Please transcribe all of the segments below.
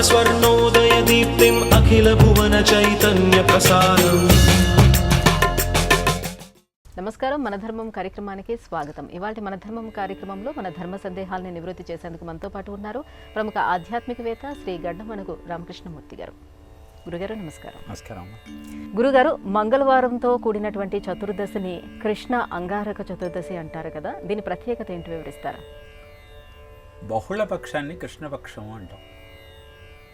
स्वर्णोदयदीप्तिम् अखिलभुवनचैतन्यप्रसारम्। నమస్కారం. మన ధర్మం కార్యక్రమానికి స్వాగతం. ఇవాల్టి మన ధర్మం కార్యక్రమంలో మన ధర్మ సందేహాలను నివృత్తి చేసేందుకు మనతో పాటు ఉన్నారు ప్రముఖ ఆధ్యాత్మికవేత్త శ్రీ గడ్డమణుగు రామకృష్ణమూర్తి గారు. గురుగారు నమస్కారం. నమస్కారం. గురుగారు, మంగళవారంతో కూడినటువంటి చతుర్దశిని కృష్ణ అంగారక చతుర్దశి అంటారు కదా, దీని ప్రత్యేకత ఏంటి వివరిస్తారా? బహుళ పక్షాన్ని కృష్ణపక్షం అంటాం.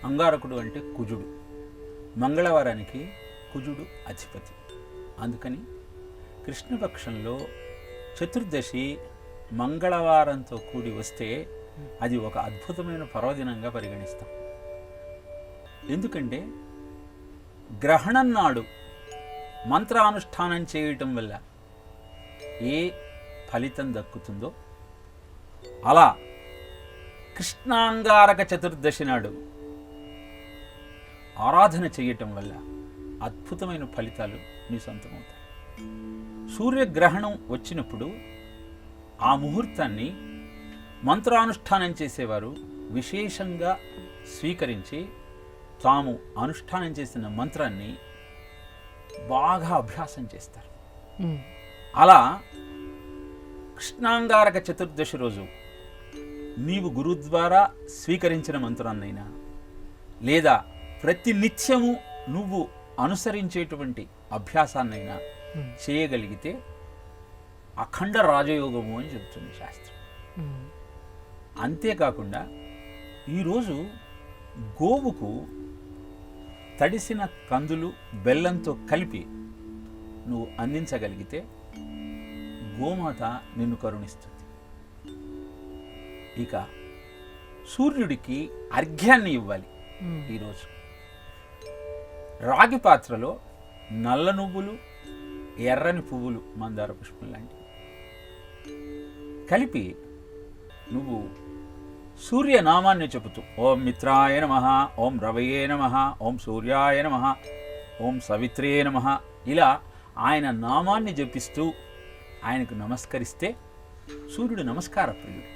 అంగారకుడు అంటే కుజుడు. మంగళవారానికి కుజుడు అధిపతి. అందుకని కృష్ణపక్షంలో చతుర్దశి మంగళవారంతో కూడి వస్తే అది ఒక అద్భుతమైన పర్వదినంగా పరిగణిస్తాం. ఎందుకంటే గ్రహణం నాడు మంత్రానుష్ఠానం చేయటం వల్ల ఏ ఫలితం దక్కుతుందో అలా కృష్ణాంగారక చతుర్దశి నాడు ఆరాధన చేయటం వల్ల అద్భుతమైన ఫలితాలు మీ సొంతమవుతాయి. సూర్యగ్రహణం వచ్చినప్పుడు ఆ ముహూర్తాన్ని మంత్రానుష్ఠానం చేసేవారు విశేషంగా స్వీకరించి తాము అనుష్ఠానం చేసిన మంత్రాన్ని బాగా అభ్యాసం చేస్తారు. అలా కృష్ణాంగారక చతుర్దశి రోజు నీవు గురు ద్వారా స్వీకరించిన మంత్రాన్నైనా లేదా ప్రతి నిత్యము నువ్వు అనుసరించేటువంటి అభ్యాసాన్నైనా చేయగలిగితే అఖండ రాజయోగము అని చెబుతుంది శాస్త్రం. అంతేకాకుండా ఈరోజు గోవుకు తడిసిన కందులు బెల్లంతో కలిపి నువ్వు అందించగలిగితే గోమాత నిన్ను కరుణిస్తుంది. ఇక సూర్యుడికి అర్ఘ్యాన్ని ఇవ్వాలి. ఈరోజు రాగి పాత్రలో నల్ల నువ్వులు, ఎర్రని పువ్వులు, మందార పుష్పం లాంటివి కలిపి నువ్వు సూర్యనామాన్ని చెబుతూ ఓం మిత్రాయ నమః, ఓం రవయే నమః, ఓం సూర్యాయ నమః, ఓం సవిత్రే నమః ఇలా ఆయన నామాన్ని జపిస్తూ ఆయనకు నమస్కరిస్తే సూర్యుడు నమస్కార ప్రియుడు.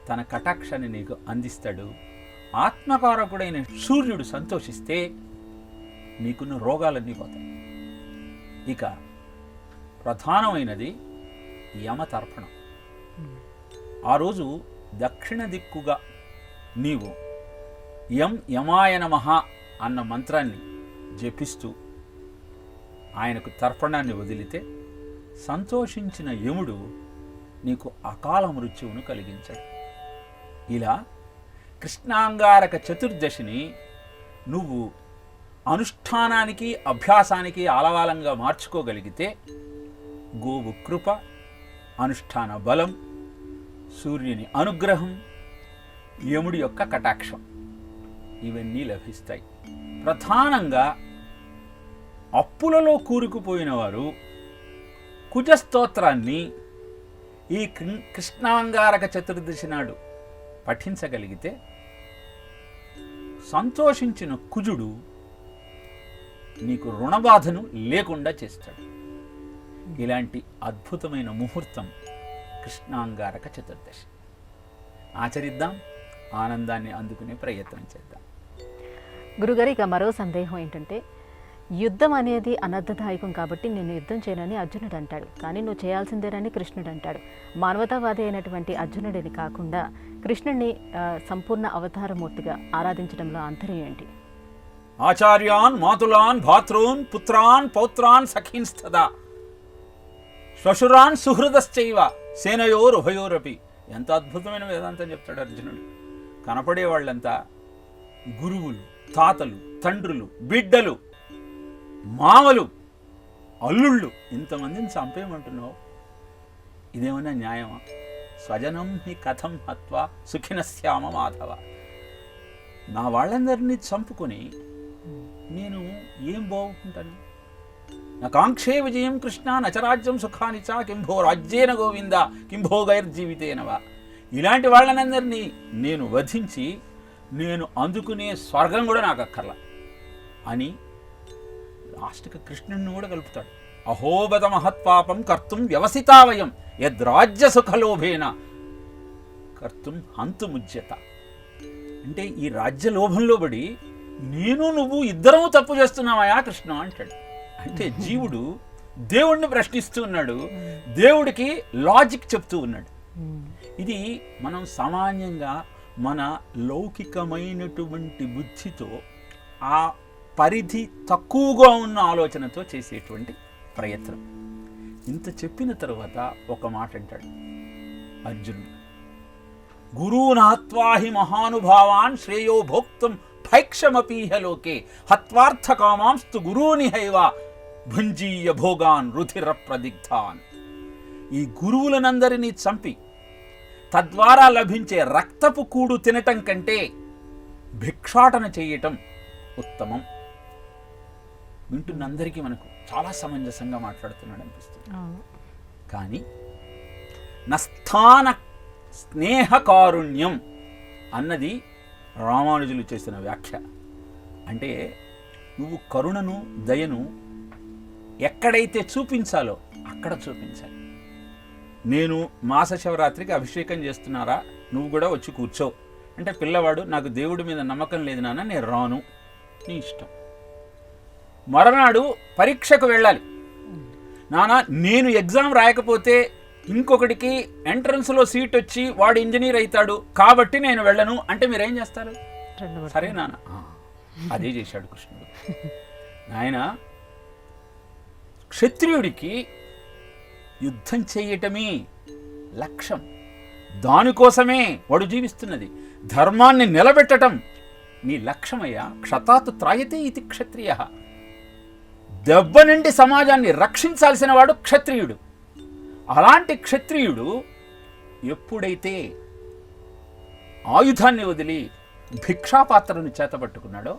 తన కటాక్షాన్ని నీకు అందిస్తాడు. ఆత్మకారకుడైన సూర్యుడు సంతోషిస్తే నీకున్న రోగాలన్నీ పోతాయి. ఇక ప్రధానమైనది యమతర్పణం. ఆ రోజు దక్షిణ దిక్కుగా నీవు యమాయ నమః అన్న మంత్రాన్ని జపిస్తూ ఆయనకు తర్పణాన్ని వదిలితే సంతోషించిన యముడు నీకు అకాల మృత్యువును కలిగించాడు. ఇలా కృష్ణాంగారక చతుర్దశిని నువ్వు అనుష్ఠానానికి అభ్యాసానికి ఆలవాలంగా మార్చుకోగలిగితే గోవు కృప, అనుష్ఠాన బలం, సూర్యుని అనుగ్రహం, యముడి యొక్క కటాక్షం ఇవన్నీ లభిస్తాయి. ప్రధానంగా అప్పులలో కూరుకుపోయిన వారు కుజస్తోత్రాన్ని ఈ కృష్ణాంగారక చతుర్దశి నాడు పఠించగలిగితే సంతోషించిన కుజుడు నీకు రుణబాధను లేకుండా చేస్తాడు. ఇలాంటి అద్భుతమైన ముహూర్తం కృష్ణాంగారక చతుర్దశి. ఆచరిద్దాం, ఆనందాన్ని అందుకునే ప్రయత్నం చేద్దాం. గురుగారు, ఇక మరో సందేహం ఏంటంటే, యుద్ధం అనేది అనర్థదాయకం కాబట్టి నేను యుద్ధం చేయనని అర్జునుడు అంటాడు, కానీ నువ్వు చేయాల్సిందేనని కృష్ణుడు అంటాడు. మానవతావాది అయినటువంటి అర్జునుడిని కాకుండా కృష్ణుడిని సంపూర్ణ అవతారమూర్తిగా ఆరాధించడంలో అంతరం ఏంటి? ఆచార్యాన్ మాతులాన్ భాతృన్ పుత్రాన్ పౌత్రాన్ సఖీన్స్తదా శ్వశురాన్ సుహృదశ్చైవ సేనయోర్ ఉభయోరపి. ఎంత అద్భుతమైన వేదాంతం చెప్తాడు అర్జునుడు. కనపడే వాళ్ళంతా గురువులు, తాతలు, తండ్రులు, బిడ్డలు, మామలు, అల్లుళ్ళు, ఇంతమందిని చంపేయమంటున్నావు. ఇదేమన్నా న్యాయమా? స్వజనం హి కథం హత్వా సుఖినశ్యామ మాధవ. నా వాళ్ళందరినీ చంపుకొని నేను ఏం బాగుంటాను? నా కాంక్షే విజయం కృష్ణ నచరాజ్యం సుఖాని చ కింభో రాజ్యేన గోవింద కింభో గైర్జీవితేనవా. ఇలాంటి వాళ్ళనందరినీ నేను వధించి నేను అందుకునే స్వర్గం కూడా నాకు అక్కర్లా అని లాస్ట్కి కృష్ణుడిని కూడా కలుపుతాడు. అహోబత మహత్పాపం కర్తుం వ్యవసితావయం యద్రాజ్య సుఖలోభేన కర్తుం హంతుముజ్యత. అంటే ఈ రాజ్య లోభంలో పడి నేను నువ్వు ఇద్దరము తప్పు చేస్తున్నామయా కృష్ణ అంటాడు. అంటే జీవుడు దేవుడిని ప్రశ్నిస్తూ ఉన్నాడు, దేవుడికి లాజిక్ చెప్తూ ఉన్నాడు. ఇది మనం సామాన్యంగా మన లౌకికమైనటువంటి బుద్ధితో ఆ పరిధి తక్కువగా ఉన్న ఆలోచనతో చేసేటువంటి ప్రయత్నం. ఇంత చెప్పిన తర్వాత ఒక మాట అంటాడు అర్జునుడు, గురూనాత్వాహి మహానుభావాన్ శ్రేయో భోక్తం భైక్షమపీహ లోకే హత్వార్థ కామాంస్తు గురూనిహైవ భుంజీయ భోగాన్ రుధిర ప్రదిగ్ధాన్. ఈ గురువులనందరినీ చంపి తద్వారా లభించే రక్తపు కూడు తినటం కంటే భిక్షాటన చేయటం ఉత్తమం. వింటున్నందరికీ మనకు చాలా సమంజసంగా మాట్లాడుతున్నాడు అనిపిస్తుంది. కానీ నస్థాన స్నేహకారుణ్యం అన్నది రామానుజులు చేసిన వ్యాఖ్య. అంటే నువ్వు కరుణను దయను ఎక్కడైతే చూపించాలో అక్కడ చూపించాలి. నేను మాస శివరాత్రికి అభిషేకం చేస్తున్నారా, నువ్వు కూడా వచ్చి కూర్చో అంటే పిల్లవాడు నాకు దేవుడి మీద నమ్మకం లేదు నాన్న, నేను రాను, నీ ఇష్టం. మరునాడు పరీక్షకు వెళ్ళాలి, నాన్న నేను ఎగ్జామ్ రాయకపోతే ఇంకొకటికి ఎంట్రన్స్లో సీట్ వచ్చి వాడు ఇంజనీర్ అవుతాడు కాబట్టి నేను వెళ్ళను అంటే మీరేం చేస్తారు? సరే నాన్న. అదే చేశాడు కృష్ణుడు. ఆయన క్షత్రియుడికి యుద్ధం చేయటమే లక్ష్యం, దానికోసమే వాడు జీవిస్తున్నది. ధర్మాన్ని నిలబెట్టడం నీ లక్ష్యమయ్యా. క్షతాత్ త్రాయతే ఇది క్షత్రియ. దెబ్బ నుండి సమాజాన్ని రక్షించాల్సిన వాడు క్షత్రియుడు. అలాంటి క్షత్రియుడు ఎప్పుడైతే ఆయుధాన్ని వదిలి భిక్షాపాత్రను చేతపట్టుకున్నాడో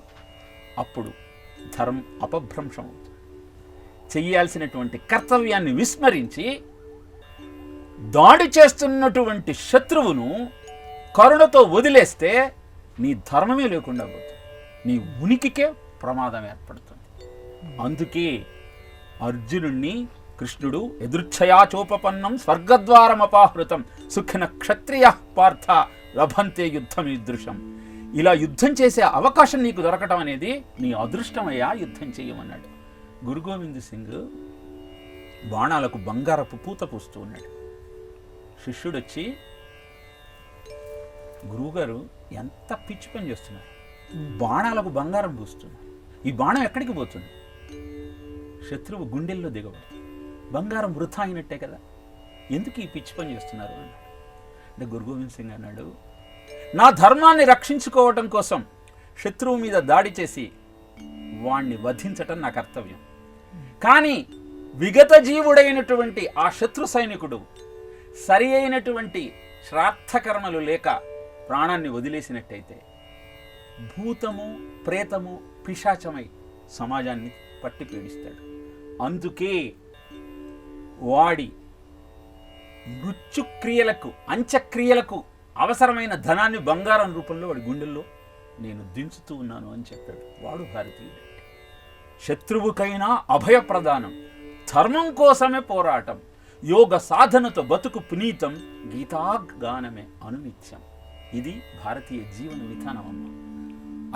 అప్పుడు ధర్మం అపభ్రంశం అవుతుంది. చెయ్యాల్సినటువంటి కర్తవ్యాన్ని విస్మరించి దాడి చేస్తున్నటువంటి శత్రువును కరుణతో వదిలేస్తే నీ ధర్మమే లేకుండా పోతుంది, నీ ఉనికికే ప్రమాదం ఏర్పడుతుంది. అందుకే అర్జునుణ్ణి కృష్ణుడు ఎదృచ్ఛయాచోపపన్నం స్వర్గద్వారమపాహృతం సుఖిన క్షత్రియ పార్థ లభంతే యుద్ధం ఈదృశం. ఇలా యుద్ధం చేసే అవకాశం నీకు దొరకటం అనేది నీ అదృష్టమయ్యా, యుద్ధం చేయమన్నాడు. గురు గోవింద్ సింగ్ బాణాలకు బంగారపు పూత పూస్తూ ఉన్నాడు. శిష్యుడు వచ్చి, గురువుగారు ఎంత పిచ్చి పని చేస్తున్నారు, బాణాలకు బంగారం పూస్తున్నారు, ఈ బాణం ఎక్కడికి పోతుంది? శత్రువు గుండెల్లో దిగబడుతుంది, బంగారం వృథా అయినట్టే కదా, ఎందుకు ఈ పిచ్చి పని చేస్తున్నారు అన్నాడు. అంటే గురు గోవింద్ సింగ్ అన్నాడు, నా ధర్మాన్ని రక్షించుకోవటం కోసం శత్రువు మీద దాడి చేసి వాణ్ణి వధించటం నా కర్తవ్యం. కానీ విగత జీవుడైనటువంటి ఆ శత్రు సైనికుడు సరి అయినటువంటి శ్రాద్ధకర్మలు లేక ప్రాణాన్ని వదిలేసినట్టయితే భూతము ప్రేతము పిశాచమై సమాజాన్ని పట్టి పీడిస్తాడు. అందుకే వాడి మృత్యుక్రియలకు అంత్యక్రియలకు అవసరమైన ధనాన్ని బంగారం రూపంలో వాడి గుండెల్లో నేను దించుతూ ఉన్నాను అని చెప్పాడు. వాడు భారతీయుడు. శత్రువుకైనా అభయప్రదానం, ధర్మం కోసమే పోరాటం, యోగ సాధనతో బతుకు పునీతం, గీతాగానమే అనునిత్యం. ఇది భారతీయ జీవన విధానం అమ్మ.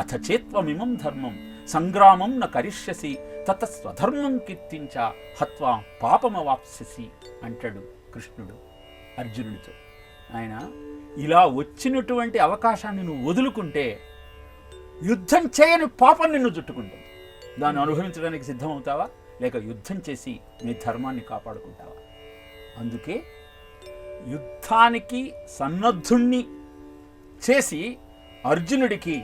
అథ చేత్వమిమం ధర్మం సంగ్రామం న కరిష్యసి తత స్వధర్మం కీర్తించ హత్వా పాపమవాప్స్యసి అంటాడు కృష్ణుడు అర్జునుడితో. ఆయన ఇలా వచ్చినటువంటి అవకాశాన్ని నువ్వు వదులుకుంటే యుద్ధం చేయని పాపం నిన్ను చుట్టుకుంటుంది. దాన్ని అనుభవించడానికి సిద్ధమవుతావా, లేక యుద్ధం చేసి నీ ధర్మాన్ని కాపాడుకుంటావా? అందుకే యుద్ధానికి సన్నద్ధుణ్ణి చేసి అర్జునుడికి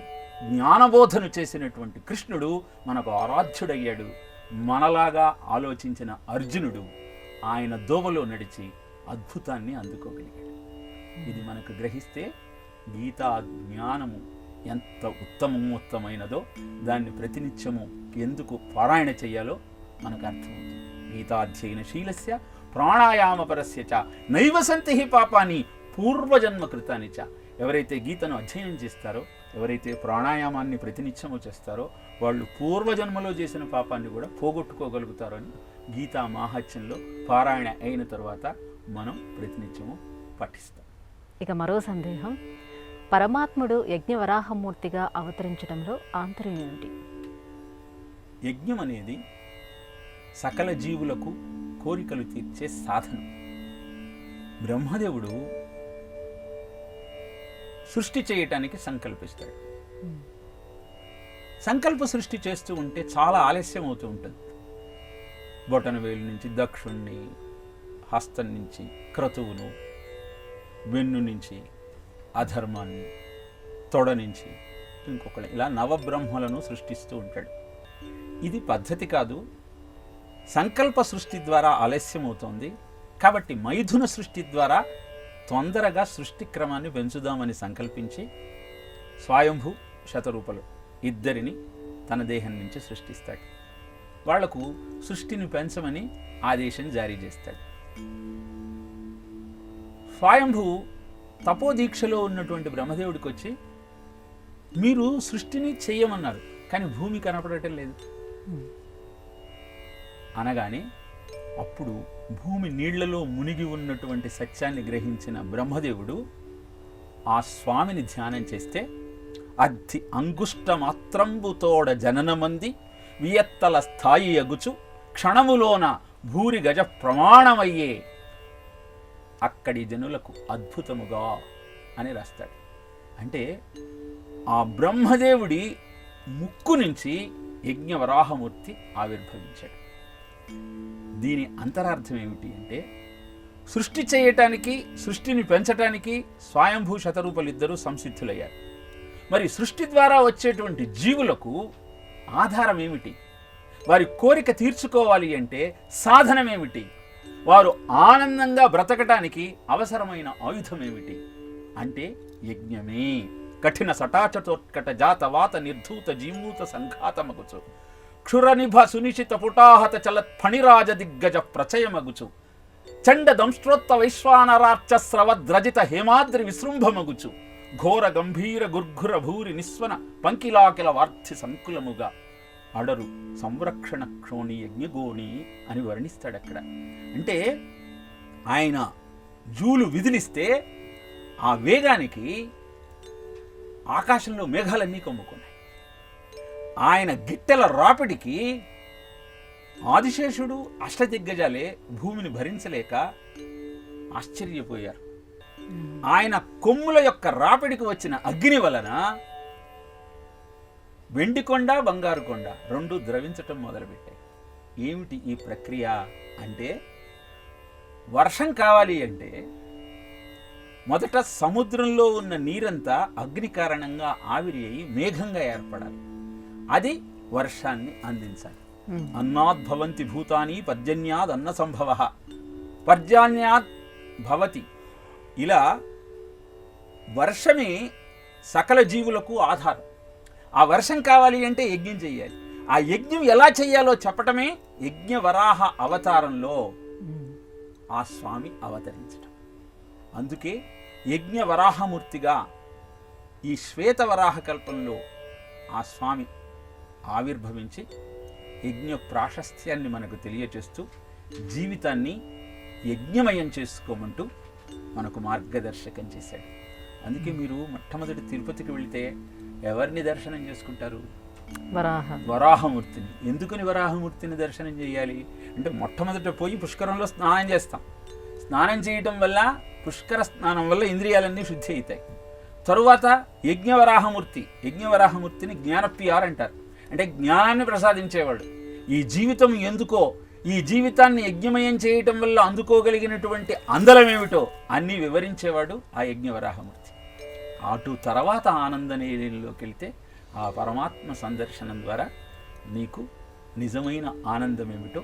జ్ఞానబోధను చేసినటువంటి కృష్ణుడు మనకు ఆరాధ్యుడయ్యాడు. మనలాగా ఆలోచించిన అర్జునుడు ఆయన దోవలో నడిచి అద్భుతాన్ని అందుకోగలిగాడు. ఇది మనకు గ్రహిస్తే గీతా జ్ఞానము ఎంత ఉత్తమమైనదో దాన్ని ప్రతినిత్యము ఎందుకు పారాయణ చేయాలో మనకు అర్థమవుతుంది. గీతాధ్యయన శీలస్య ప్రాణాయామపరస్య చ నైవ సంతి హి పాపాని పూర్వజన్మ కృతాని చ. ఎవరైతే గీతను అధ్యయనం చేస్తారో, ఎవరైతే ప్రాణాయామాన్ని ప్రతినిత్యము చేస్తారో వాళ్ళు పూర్వజన్మలో చేసిన పాపాన్ని కూడా పోగొట్టుకోగలుగుతారు అని గీతా మాహాత్మ్యంలో పారాయణ అయిన తర్వాత మనం ప్రతినిత్యము పఠిస్తాం. ఇక మరో సందేహం, పరమాత్ముడు యజ్ఞవరాహమూర్తిగా అవతరించడంలో ఆంతర్యం ఏమిటి? యజ్ఞం అనేది సకల జీవులకు కోరికలు తీర్చే సాధనం. బ్రహ్మదేవుడు సృష్టి చేయటానికి సంకల్పిస్తాడు. సంకల్ప సృష్టి చేస్తూ ఉంటే చాలా ఆలస్యం అవుతూ ఉంటుంది. బొటనవేలు నుంచి దక్షుణ్ణి, హస్తం నుంచి క్రతువును, వెన్ను నుంచి అధర్మాన్ని, తొడ నుంచి ఇంకొకటి, ఇలా నవబ్రహ్మలను సృష్టిస్తూ ఉంటాడు. ఇది పద్ధతి కాదు. సంకల్ప సృష్టి ద్వారా ఆలస్యం అవుతోంది కాబట్టి మైథున సృష్టి ద్వారా తొందరగా సృష్టి క్రమాన్ని పెంచుదామని సంకల్పించి స్వయంభూ శతరూపలు ఇద్దరిని తన దేహం నుంచి సృష్టిస్తాడు. వాళ్లకు సృష్టిని పెంచమని ఆదేశం జారీ చేస్తాడు. స్వయంభూ తపోదీక్షలో ఉన్నటువంటి బ్రహ్మదేవుడికి వచ్చి, మీరు సృష్టిని చెయ్యమన్నారు కానీ భూమి కనపడటం లేదు అనగానే, అప్పుడు భూమి నీళ్లలో మునిగి ఉన్నటువంటి సత్యాన్ని గ్రహించిన బ్రహ్మదేవుడు ఆ స్వామిని ధ్యానం చేస్తే, అద్ధి అంగుష్ట మాత్రంబుతోడ జననమంది వియత్తల స్థాయి అగుచు క్షణములోన భూరి గజ ప్రమాణమయ్యే అక్కడి జనులకు అద్భుతముగా అని రాస్తాడు. అంటే ఆ బ్రహ్మదేవుడి ముక్కు నుంచి యజ్ఞవరాహమూర్తి ఆవిర్భవించాడు. దీని అంతరార్థం ఏమిటి అంటే, సృష్టి చేయటానికి, సృష్టిని పెంచటానికి స్వయంభూ శతరూపలిద్దరూ సంసిద్ధులయ్యారు. మరి సృష్టి ద్వారా వచ్చేటువంటి జీవులకు ఆధారం ఏమిటి? వారి కోరిక తీర్చుకోవాలి అంటే సాధనం ఏమిటి? వారు ఆనందంగా బ్రతకటానికి అవసరమైన ఆయుధం ఏమిటి అంటే యజ్ఞమే. కఠిన సటాచటోత్కట జాతవాత నిర్ధూత జీమూత సంఘాతమగుచు క్షురనిభ సునిశిత పుటాహత చలత్ ఫణిరాజ దిగ్గజ ప్రచయమగుచు చండ దంష్ట్రోత్త వైశ్వానరార్చ స్రవద్రజిత హేమాద్రి విశృంభమగుచు ఘోర గంభీర గుర్ఘుర భూరి నిస్వన పంకిలాకిల వార్ధి సంకులముగా అడరు సంరక్షణ క్షోణి యజ్ఞగోణి అని వర్ణిస్తాడు అక్కడ. అంటే ఆయన జూలు విదిలిస్తే ఆ వేగానికి ఆకాశంలో మేఘాలన్నీ కమ్ముకున్నాయి. ఆయన గిట్టెల రాపిడికి ఆదిశేషుడు అష్టదిగ్గజాలే భూమిని భరించలేక ఆశ్చర్యపోయారు. ఆయన కొమ్ముల యొక్క రాపిడికి వచ్చిన అగ్ని వలన వెండికొండ బంగారు కొండ రెండు ద్రవించటం మొదలుపెట్టాయి. ఏమిటి ఈ ప్రక్రియ అంటే, వర్షం కావాలి అంటే మొదట సముద్రంలో ఉన్న నీరంతా అగ్ని కారణంగా ఆవిరి అయి మేఘంగా ఏర్పడాలి. అది వర్షాన్ని అందించాలి. అన్నాద్భవంతి భూతాని పర్జన్యాద్ అన్న సంభవ పర్జన్యాద్ భవతి. ఇలా వర్షమే సకల జీవులకు ఆధారం. ఆ వర్షం కావాలి అంటే యజ్ఞం చెయ్యాలి. ఆ యజ్ఞం ఎలా చెయ్యాలో చెప్పటమే యజ్ఞవరాహ అవతారంలో ఆ స్వామి అవతరించటం. అందుకే యజ్ఞవరాహమూర్తిగా ఈ శ్వేతవరాహ కల్పంలో ఆ స్వామి ఆవిర్భవించి యజ్ఞ ప్రాశస్త్యాన్ని మనకు తెలియచేస్తూ జీవితాన్ని యజ్ఞమయం చేసుకోమంటూ మనకు మార్గదర్శకం చేశాడు. అందుకే మీరు మొట్టమొదటి తిరుపతికి వెళితే ఎవరిని దర్శనం చేసుకుంటారు? వరాహమూర్తిని. ఎందుకని వరాహమూర్తిని దర్శనం చేయాలి అంటే, మొట్టమొదట పోయి పుష్కరంలో స్నానం చేస్తాం. స్నానం చేయటం వల్ల, పుష్కర స్నానం వల్ల ఇంద్రియాలన్నీ శుద్ధి అవుతాయి. తరువాత యజ్ఞవరాహమూర్తిని జ్ఞానప్రియార్ అంటారు. అంటే జ్ఞానాన్ని ప్రసాదించేవాడు. ఈ జీవితం ఎందుకో, ఈ జీవితాన్ని యజ్ఞమయం చేయటం వల్ల అందుకోగలిగినటువంటి అందలమేమిటో అన్నీ వివరించేవాడు ఆ యజ్ఞవరాహమూర్తి. అటు తర్వాత ఆనందనేలోకి వెళ్తే ఆ పరమాత్మ సందర్శనం ద్వారా నీకు నిజమైన ఆనందం ఏమిటో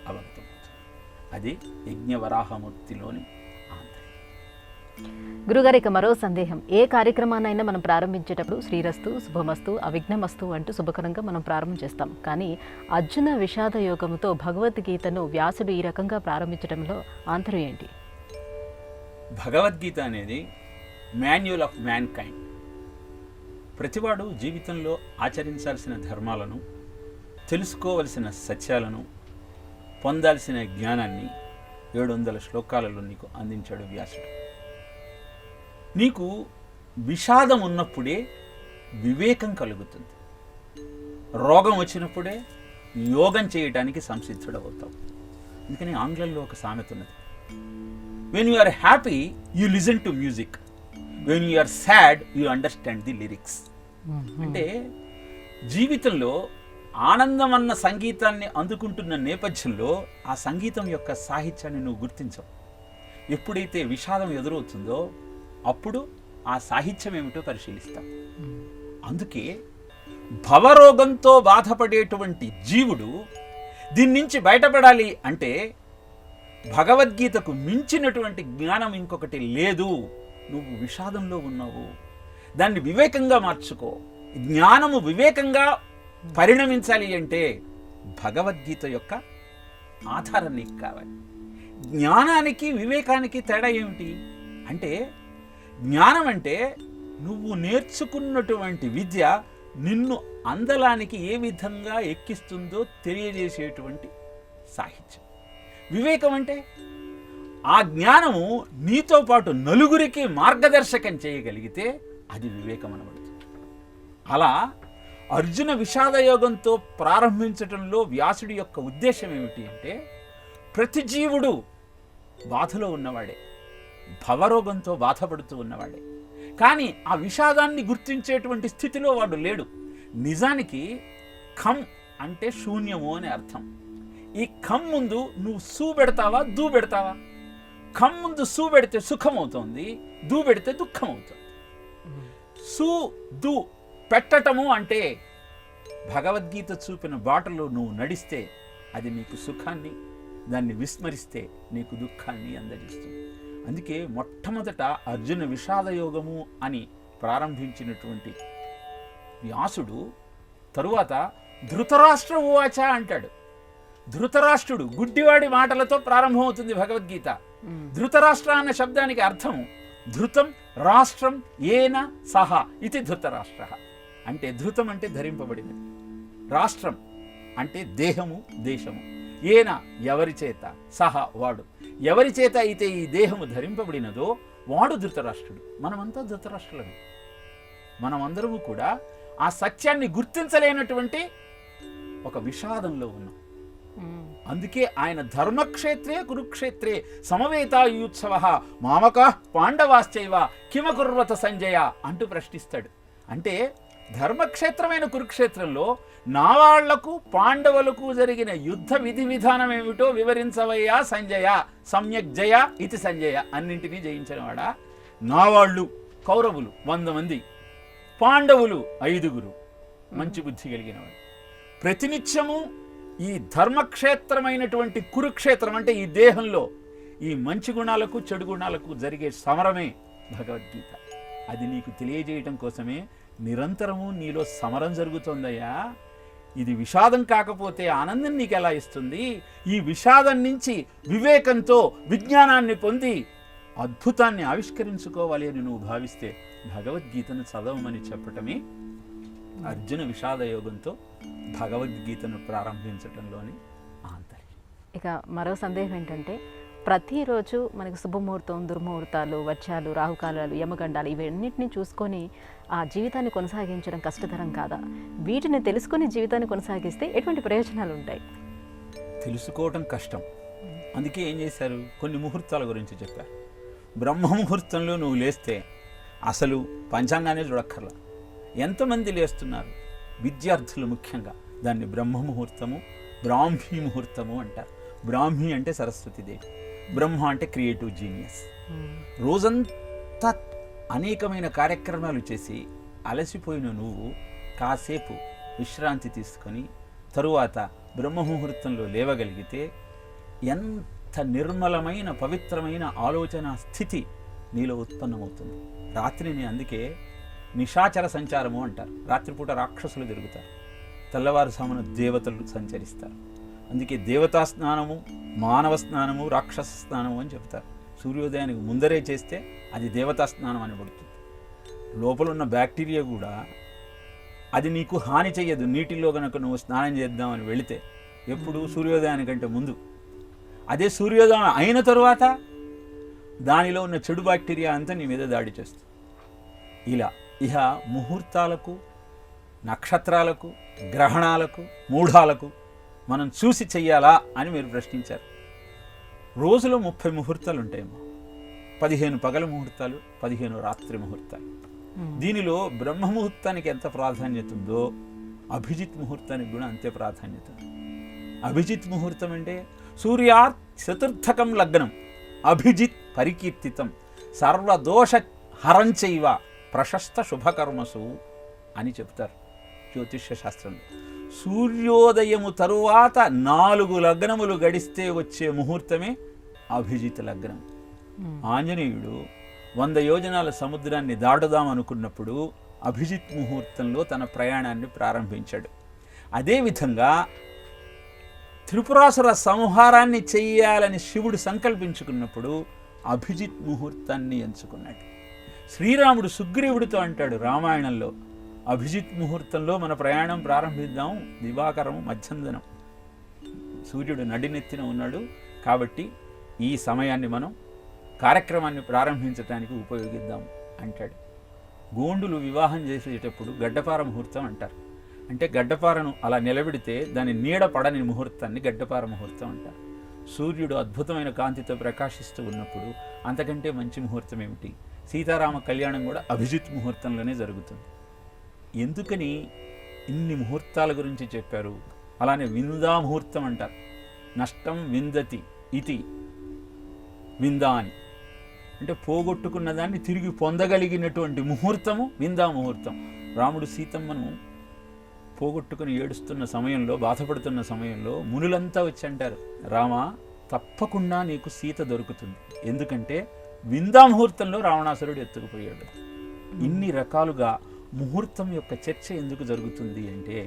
అవగతమవుతుంది. అది యజ్ఞవరాహమూర్తిలోని ఆంతర్యం. గురుగారు, ఇక మరో సందేహం. ఏ కార్యక్రమాన్నైనా మనం ప్రారంభించేటప్పుడు శ్రీరస్తు, శుభమస్తు, అవిఘ్నమస్తు అంటూ శుభకరంగా మనం ప్రారంభం చేస్తాం. కానీ అర్జున విషాద యోగముతో భగవద్గీతను వ్యాసుడు ఈ రకంగా ప్రారంభించడంలో ఆంతర్యం ఏంటి? భగవద్గీత అనేది మాన్యువల్ ఆఫ్ మ్యాన్ కైండ్. ప్రతివాడు జీవితంలో ఆచరించాల్సిన ధర్మాలను, తెలుసుకోవలసిన సత్యాలను, పొందాల్సిన జ్ఞానాన్ని 700 శ్లోకాలలో నీకు అందించాడు వ్యాసుడు. నీకు విషాదం ఉన్నప్పుడే వివేకం కలుగుతుంది. రోగం వచ్చినప్పుడే యోగం చేయడానికి సంసిద్ధుడవుతావు. అందుకని ఆంగ్లంలో ఒక సామెత ఉన్నది, when you are happy you listen to music, when you are sad you understand the lyrics. అంటే జీవితంలో ఆనందం అన్న సంగీతాన్ని అందుకుంటున్న నేపథ్యంలో ఆ సంగీతం యొక్క సాహిత్యాన్ని నువ్వు గుర్తించవు. ఎప్పుడైతే విషాదం ఎదురవుతుందో అప్పుడు ఆ సాహిత్యం ఏమిటో పరిశీలిస్తాం. అందుకే భవరోగంతో బాధపడేటువంటి జీవుడు దీని నుంచి బయటపడాలి అంటే భగవద్గీతకు మించినటువంటి జ్ఞానం ఇంకొకటి లేదు. నువ్వు విషాదంలో ఉన్నావు, దాన్ని వివేకంగా మార్చుకో. జ్ఞానము వివేకంగా పరిణమించాలి అంటే భగవద్గీత యొక్క ఆధారం నీకు కావాలి. జ్ఞానానికి వివేకానికి తేడా ఏమిటి అంటే, జ్ఞానం అంటే నువ్వు నేర్చుకున్నటువంటి విద్య నిన్ను అందలానికి ఏ విధంగా ఎక్కిస్తుందో తెలియజేసేటువంటి సాహిత్యం. వివేకం అంటే ఆ జ్ఞానము నీతో పాటు నలుగురికి మార్గదర్శకం చేయగలిగితే అది వివేకం అనబడుతుంది. అలా అర్జున విషాదయోగంతో ప్రారంభించటంలో వ్యాసుడి యొక్క ఉద్దేశం ఏమిటి అంటే, ప్రతి జీవుడు బాధలో ఉన్నవాడే, భవరోగంతో బాధపడుతూ ఉన్నవాడే. కానీ ఆ విషాదాన్ని గుర్తించేటువంటి స్థితిలో వాడు లేడు. నిజానికి ఖం అంటే శూన్యము అని అర్థం. ఈ ఖం ముందు నువ్వు సూ పెడతావా దూ పెడతావా? ఖం ముందు సూ పెడితే సుఖం అవుతుంది, దూ పెడితే దుఃఖం అవుతుంది. సూ దూ పెట్టటము అంటే భగవద్గీత చూపిన బాటలో నువ్వు నడిస్తే అది నీకు సుఖాన్ని, దాన్ని విస్మరిస్తే నీకు దుఃఖాన్ని అందజేస్తుంది. అందుకే మొట్టమొదట అర్జున విషాదయోగము అని ప్రారంభించినటువంటి వ్యాసుడు తరువాత ధృతరాష్ట్ర ఉవాచ అంటాడు. ధృతరాష్ట్రుడు గుడ్డివాడి మాటలతో ప్రారంభమవుతుంది భగవద్గీత. ధృతరాష్ట్ర అన్న శబ్దానికి అర్థం ధృతం రాష్ట్రం ఏన సహా ఇది ధృతరాష్ట్ర. అంటే ధృతం అంటే ధరింపబడినది, రాష్ట్రం అంటే దేహము దేశము, ఏన ఎవరి చేత, సహా వాడు, ఎవరి చేత అయితే ఈ దేహము ధరింపబడినదో వాడు ధృతరాష్ట్రుడు. మనమంతా ధృతరాష్ట్రులమే. మనమందరము కూడా ఆ సత్యాన్ని గుర్తించలేనటువంటి ఒక విషాదంలో ఉన్నాం. అందుకే ఆయన ధర్మక్షేత్రే కురుక్షేత్రే సమవేతాయుత్సవ మామక పాండవాశ్చైవ కిమకుర్వత సంజయ అంటూ ప్రశ్నిస్తాడు. అంటే ధర్మక్షేత్రమైన కురుక్షేత్రంలో నా వాళ్లకు పాండవులకు జరిగిన యుద్ధ విధి విధానం ఏమిటో వివరించవయ్యా సంజయ. సమ్యక్ జయ ఇది సంజయ. అన్నింటినీ జయించినవాడా. నా వాళ్ళు కౌరవులు 100 మంది, పాండవులు 5 మంచి బుద్ధి కలిగినవాడు. ప్రతినిత్యము ఈ ధర్మక్షేత్రమైనటువంటి కురుక్షేత్రం అంటే ఈ దేహంలో ఈ మంచి గుణాలకు చెడు గుణాలకు జరిగే సమరమే భగవద్గీత. అది నీకు తెలియజేయటం కోసమే నిరంతరము నీలో సమరం జరుగుతోందయ్యా. ఇది విషాదం కాకపోతే ఆనందం నీకు ఎలా ఇస్తుంది? ఈ విషాదం నుంచి వివేకంతో విజ్ఞానాన్ని పొంది అద్భుతాన్ని ఆవిష్కరించుకోవాలి అని నువ్వు భావిస్తే భగవద్గీతను చదవమని చెప్పటమే అర్జున విషాదయోగంతో భగవద్గీతను ప్రారంభించటంలోని ఆంతర్యం. ఇక మరో సందేహం ఏంటంటే, ప్రతిరోజు మనకి శుభముహూర్తం, దుర్ముహూర్తాలు, వర్షాలు, రాహుకాలాలు, యమగండాలు ఇవన్నిటిని చూసుకొని ఆ జీవితాన్ని కొనసాగించడం కష్టతరం కాదా? వీటిని తెలుసుకొని జీవితాన్ని కొనసాగిస్తే ఎటువంటి ప్రయోజనాలు ఉంటాయి? తెలుసుకోవటం కష్టం. అందుకే ఏం చేశారు, కొన్ని ముహూర్తాల గురించి చెప్పారు. బ్రహ్మ ముహూర్తంలో నువ్వు లేస్తే అసలు పంచాంగానే చూడక్కర్లా. ఎంతమంది లేస్తున్నారు? విద్యార్థులు ముఖ్యంగా దాన్ని బ్రహ్మ ముహూర్తము, బ్రాహ్మీ ముహూర్తము అంటారు. బ్రాహ్మీ అంటే సరస్వతీదేవి, బ్రహ్మ అంటే క్రియేటివ్ జీనియస్. రోజంతా అనేకమైన కార్యక్రమాలు చేసి అలసిపోయిన నువ్వు కాసేపు విశ్రాంతి తీసుకొని తరువాత బ్రహ్మ ముహూర్తంలో లేవగలిగితే ఎంత నిర్మలమైన పవిత్రమైన ఆలోచన స్థితి నీలో ఉత్పన్నమవుతుంది. రాత్రిని అందుకే నిశాచర సంచారము అంటారు. రాత్రిపూట రాక్షసులు తిరుగుతారు, తెల్లవారుజామున దేవతలు సంచరిస్తారు. అందుకే దేవతా స్నానము, మానవ స్నానము, రాక్షస స్నానము అని చెప్తారు. సూర్యోదయానికి ముందరే చేస్తే అది దేవతా స్నానం అని పడుతుంది. లోపల ఉన్న బ్యాక్టీరియా కూడా అది నీకు హాని చెయ్యదు. నీటిలో కనుక నువ్వు స్నానం చేద్దామని వెళితే ఎప్పుడు సూర్యోదయానికంటే ముందు. అదే సూర్యోదయం అయిన తరువాత దానిలో ఉన్న చెడు బ్యాక్టీరియా అంతా నీ మీద దాడి చేస్తుంది. ఇలా ఇహ ముహూర్తాలకు, నక్షత్రాలకు, గ్రహణాలకు, మూఢాలకు మనం చూసి చెయ్యాలా అని మీరు ప్రశ్నించారు. రోజులో 30 ముహూర్తాలు ఉంటాయేమో. 15 పగల ముహూర్తాలు, 15 రాత్రి ముహూర్తాలు. దీనిలో బ్రహ్మ ముహూర్తానికి ఎంత ప్రాధాన్యత ఉందో అభిజిత్ ముహూర్తానికి కూడా అంతే ప్రాధాన్యత. అభిజిత్ ముహూర్తం అంటే సూర్యాత్ చతుర్థకం లగ్నం అభిజిత్ పరికీర్తితం సర్వదోష హరంచైవ ప్రశస్త శుభకర్మసు అని చెప్తారు జ్యోతిష్య శాస్త్రంలో. సూర్యోదయము తరువాత 4 లగ్నములు గడిస్తే వచ్చే ముహూర్తమే అభిజిత్ లగ్నం. ఆంజనేయుడు 100 యోజనాల సముద్రాన్ని దాటుదామనుకున్నప్పుడు అభిజిత్ ముహూర్తంలో తన ప్రయాణాన్ని ప్రారంభించాడు. అదేవిధంగా త్రిపురాసుర సంహారాన్ని చెయ్యాలని శివుడు సంకల్పించుకున్నప్పుడు అభిజిత్ ముహూర్తాన్ని ఎంచుకున్నాడు. శ్రీరాముడు సుగ్రీవుడితో అంటాడు రామాయణంలో, అభిజిత్ ముహూర్తంలో మన ప్రయాణం ప్రారంభిద్దాం, దివాకరం మధ్యందనం, సూర్యుడు నడినెత్తిన ఉన్నాడు కాబట్టి ఈ సమయాన్ని మనం కార్యక్రమాన్ని ప్రారంభించడానికి ఉపయోగిద్దాం అంటాడు. గోండులు వివాహం చేసేటప్పుడు గడ్డపార ముహూర్తం అంటారు. అంటే గడ్డపారను అలా నిలబెడితే దాని నీడ పడని ముహూర్తాన్ని గడ్డపార ముహూర్తం అంటారు. సూర్యుడు అద్భుతమైన కాంతితో ప్రకాశిస్తూ ఉన్నప్పుడు అంతకంటే మంచి ముహూర్తం ఏమిటి? సీతారామ కళ్యాణం కూడా అభిజిత్ ముహూర్తంలోనే జరుగుతుంది. ఎందుకని ఇన్ని ముహూర్తాల గురించి చెప్పారు? అలానే విందా ముహూర్తం అంటారు. నష్టం విందతి ఇతి విందా అని, అంటే పోగొట్టుకున్న దాన్ని తిరిగి పొందగలిగినటువంటి ముహూర్తము విందా ముహూర్తం. రాముడు సీతమ్మను పోగొట్టుకుని ఏడుస్తున్న సమయంలో, బాధపడుతున్న సమయంలో మునులంతా వచ్చి అంటారు, రామా తప్పకుండా నీకు సీత దొరుకుతుంది, ఎందుకంటే విందా ముహూర్తంలో రావణాసురుడు ఎత్తుకుపోయాడు. ఇన్ని రకాలుగా ముహూర్తం యొక్క చర్చ ఎందుకు జరుగుతుంది అంటే,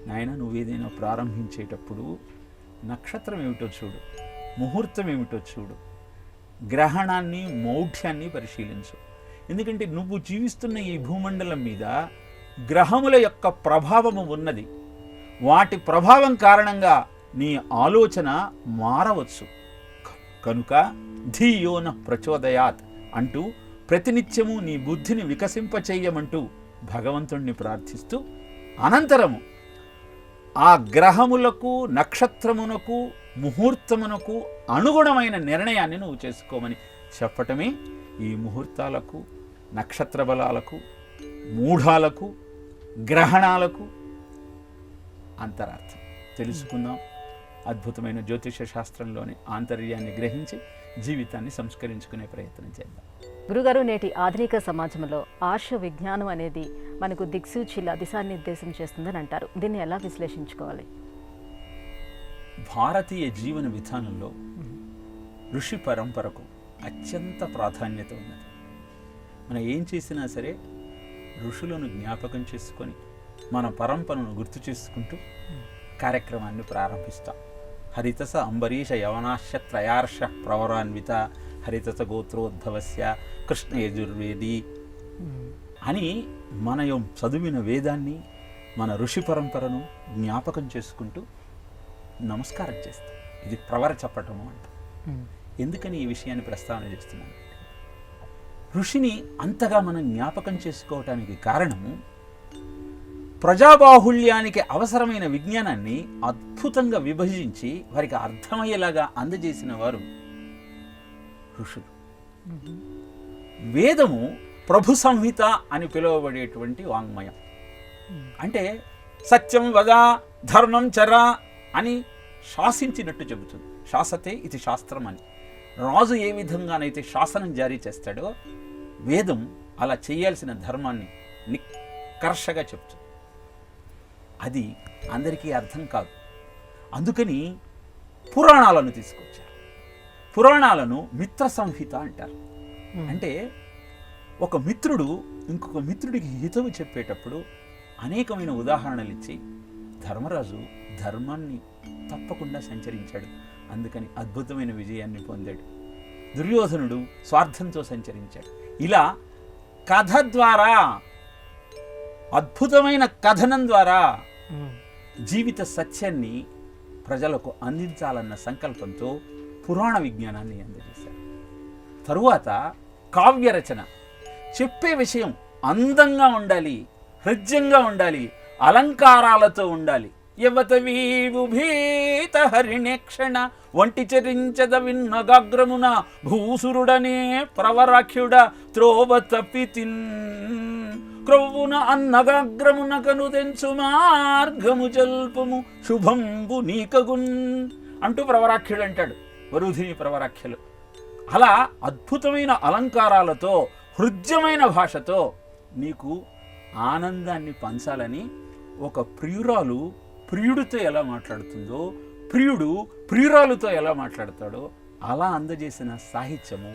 నాయన నువ్వేదైనా ప్రారంభించేటప్పుడు నక్షత్రం ఏమిటో చూడు, ముహూర్తం ఏమిటో చూడు, గ్రహణాన్ని మౌఢ్యాన్ని పరిశీలించు. ఎందుకంటే నువ్వు జీవిస్తున్న ఈ భూమండలం మీద గ్రహముల యొక్క ప్రభావము ఉన్నది. వాటి ప్రభావం కారణంగా నీ ఆలోచన మారవచ్చు. కనుక ధీయోన ప్రచోదయాత్ అంటూ ప్రతినిత్యము నీ బుద్ధిని వికసింపచేయమంటూ భగవంతుణ్ణి ప్రార్థిస్తూ, అనంతరము ఆ గ్రహములకు, నక్షత్రమునకు, ముహూర్తమునకు అనుగుణమైన నిర్ణయాన్ని నువ్వు చేసుకోమని చెప్పటమే ఈ ముహూర్తాలకు, నక్షత్ర బలాలకు, మూఢాలకు, గ్రహణాలకు అంతరార్థం తెలుసుకుందాం. అద్భుతమైన జ్యోతిష శాస్త్రంలోని ఆంతర్యాన్ని గ్రహించి జీవితాన్ని సంస్కరించుకునే ప్రయత్నం చేద్దాం. గురుగారు, నేటి ఆధునిక సమాజంలో ఆర్ష విజ్ఞానం అనేది మనకు దిక్సూచిలా దిశానిర్దేశం చేస్తుందని అంటారు. దీన్ని ఎలా విశ్లేషించుకోవాలి? భారతీయ జీవన విధానంలో ఋషి పరంపరకు అత్యంత ప్రాధాన్యత ఉన్నది. మనం ఏం చేసినా సరే ఋషులను జ్ఞాపకం చేసుకొని మన పరంపరను గుర్తు చేసుకుంటూ కార్యక్రమాన్ని ప్రారంభిస్తాం. హరితస అంబరీష యవనాశ్య త్రయార్ష ప్రవరాన్విత హరితస గోత్రోద్భవస్య కృష్ణ యజుర్వేది అని మనం చదివిన వేదాన్ని, మన ఋషి పరంపరను జ్ఞాపకం చేసుకుంటూ నమస్కారం చేస్తాం. ఇది ప్రవర చెప్పటము అంట. ఎందుకని ఈ విషయాన్ని ప్రస్తావన చేస్తున్నాను? ఋషిని అంతగా మనం జ్ఞాపకం చేసుకోవటానికి కారణము, ప్రజాబాహుళ్యానికి అవసరమైన విజ్ఞానాన్ని అద్భుతంగా విభజించి వారికి అర్థమయ్యేలాగా అందజేసిన వారు ఋషులు. వేదము ప్రభు సంహిత అని పిలువబడేటువంటి వాంగ్మయం. అంటే సత్యం వద, ధర్మం చర అని శాసించినట్టు చెబుతుంది. శాసతే ఇది శాస్త్రం అని. రాజు ఏ విధంగానైతే శాసనం జారీ చేస్తాడో వేదం అలా చేయాల్సిన ధర్మాన్ని నిష్కర్షగా చెప్తుంది. అది అందరికీ అర్థం కాదు. అందుకని పురాణాలను తీసుకొచ్చారు. పురాణాలను మిత్ర సంహిత అంటారు. అంటే ఒక మిత్రుడు ఇంకొక మిత్రుడికి హితవు చెప్పేటప్పుడు అనేకమైన ఉదాహరణలు ఇచ్చి ధర్మరాజు ధర్మాన్ని తప్పకుండా సంచరించాడు, అందుకని అద్భుతమైన విజయాన్ని పొందాడు. దుర్యోధనుడు స్వార్థంతో సంచరించాడు. ఇలా కథ ద్వారా, అద్భుతమైన కథనం ద్వారా జీవిత సత్యాన్ని ప్రజలకు అందించాలన్న సంకల్పంతో పురాణ విజ్ఞానాన్ని అందజేశారు. తరువాత కావ్య రచన, చెప్పే విషయం అందంగా ఉండాలి, హృద్యంగా ఉండాలి, అలంకారాలతో ఉండాలి. యవతవీభీత హరిణేక్షణ వంటి చరించద విన్నగాగ్రమున భూసురుడనే ప్రవరాఖ్యుడ త్రోవ తప్పితిన్ క్రొవ్వున అన్నగాగ్రమున కనుదెంచు మార్గము జల్పము శుభంబు నీకగున్ అంటూ ప్రవరాఖ్యుడు అంటాడు వరుధిని ప్రవరాఖ్యలు. అలా అద్భుతమైన అలంకారాలతో హృద్యమైన భాషతో నీకు ఆనందాన్ని పంచాలని ఒక ప్రియురాలు ప్రియుడితో ఎలా మాట్లాడుతుందో, ప్రియుడు ప్రియురాలుతో ఎలా మాట్లాడతాడో అలా అందజేసిన సాహిత్యము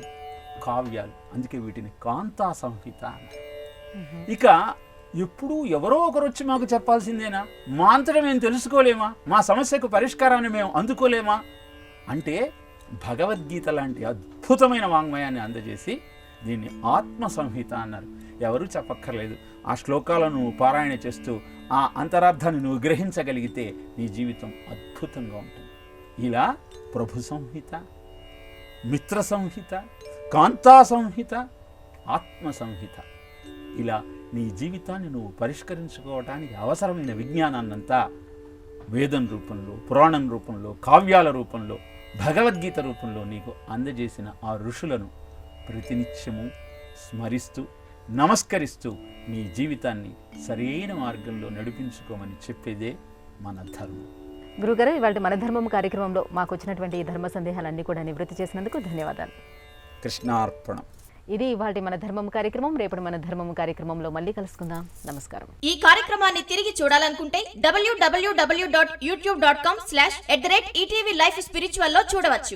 కావ్యాలు. అందుకే వీటిని కాంతా సంహిత అన్నారు. ఇక ఎప్పుడు ఎవరో ఒకరు వచ్చి మాకు చెప్పాల్సిందేనా, మా అంతటా మేము తెలుసుకోలేమా, మా సమస్యకు పరిష్కారాన్ని మేము అందుకోలేమా అంటే భగవద్గీత లాంటి అద్భుతమైన వాంగ్మయాన్ని అందజేసి దీన్ని ఆత్మ సంహిత అన్నారు. ఎవరూ చెప్పక్కర్లేదు. ఆ శ్లోకాలను పారాయణ చేస్తూ ఆ అంతరార్థాన్ని నువ్వు గ్రహించగలిగితే నీ జీవితం అద్భుతంగా ఉంటుంది. ఇలా ప్రభు సంహిత, మిత్ర సంహిత, కాంతా సంహిత, ఆత్మ సంహిత, ఇలా నీ జీవితాన్ని నువ్వు పరిష్కరించుకోవటానికి అవసరమైన విజ్ఞానాన్నంతా వేదం రూపంలో, పురాణం రూపంలో, కావ్యాల రూపంలో, భగవద్గీత రూపంలో నీకు అందజేసిన ఆ ఋషులను ప్రతినిత్యము స్మరిస్తూ నమస్కరిస్తూ నీ జీవితాన్ని సరైన మార్గంలో నడిపించుకోమని చెప్పేదే మన ధర్మం. గురుగారు, ఇవాళ మన ధర్మం కార్యక్రమంలో మాకు వచ్చినటువంటి ఈ ధర్మ సందేహాలన్నీ కూడా నివృత్తి చేసినందుకు ధన్యవాదాలు. కృష్ణార్పణం. ఇది ఇవాళ మన ధర్మం కార్యక్రమం. రేపటి మన ధర్మం కార్యక్రమంలో మళ్ళీ కలుసుకుందాం. నమస్కారం. ఈ కార్యక్రమాన్ని తిరిగి చూడాలనుకుంటే www.youtube.com/ETV Life Spiritual లో చూడవచ్చు.